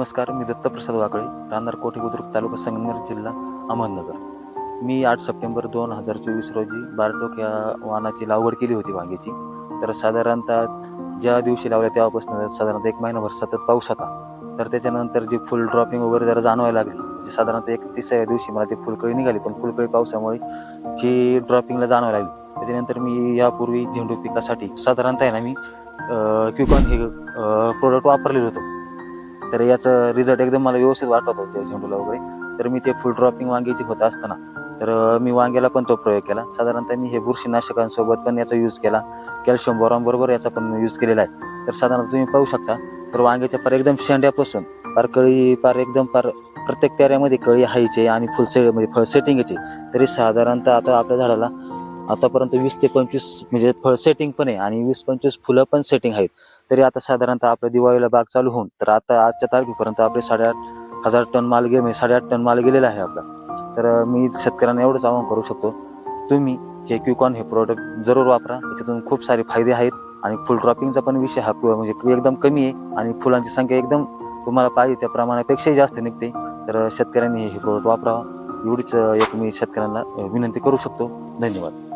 नमस्कार, मी दत्तप्रसाद वाकळे, राहणार कोठी बुद्रुक, तालुका संगमनेर, जिल्हा अहमदनगर। मी 8 सप्टेंबर 2024 रोजी बारडोक या वाहनाची लागवड केली होती वांग्याची। तर साधारणतः ज्या दिवशी लावल्या तेव्हापासून साधारणतः 1 महिनाभर सतत पाऊस होता। तर त्याच्यानंतर जी फुल ड्रॉपिंग वगैरे जरा जाणवायला लागली, म्हणजे साधारणतः 31व्या दिवशी मला ती फुलकळी निघाली, पण फुलकळी पावसामुळे ही ड्रॉपिंगला जाणवायला लागली। त्याच्यानंतर मी यापूर्वी झेंडू पिकासाठी साधारणतः आहे ना मी क्युकॉन हे प्रोडक्ट वापरलेलं होतं। तर याचं रिझल्ट एकदम मला व्यवस्थित वाटत होता झेंडूला वगैरे। तर मी ते फुल ड्रॉपिंग वांग्याची होत असताना तर मी वांग्याला पण तो प्रयोग केला। साधारणतः मी हे बुरशीनाशकांसोबत पण याचा यूज केला, कॅल्शियम बोरॉन बरोबर याचा पण यूज केलेला आहे। तर साधारणतः तुम्ही पाहू शकता, तर वांग्याच्या पार एकदम शेंड्यापासून पार कळी पार एकदम पार प्रत्येक पेऱ्यामध्ये कळी हायचे आणि म्हणजे फळ सेटिंगचे। तरी साधारणतः आता आपल्या झाडाला आतापर्यंत 20 ते 25 म्हणजे फळ सेटिंग पण आहे आणि 20-25 फुलं पण सेटिंग आहेत। तरी आता साधारणतः आपल्या दिवाळीला बाग चालू होऊन तर आता आजच्या तारखेपर्यंत आपले 8,500 टन माल गेले, म्हणजे 8.5 टन माल गेलेला आहे आपला। तर मी शेतकऱ्यांना एवढंच आवाहन करू शकतो, तुम्ही हे क्युकॉन हे प्रोडक्ट जरूर वापरा। याच्यातून खूप सारे फायदे आहेत आणि फुल ड्रॉपिंगचा पण विषय हा म्हणजे एकदम कमी आहे आणि फुलांची संख्या एकदम तुम्हाला पाहिजे त्या प्रमाणापेक्षाही जास्त निघते। तर शेतकऱ्यांनी हे प्रोडक्ट वापरावा, एवढीच एक मी शेतकऱ्यांना विनंती करू शकतो। धन्यवाद।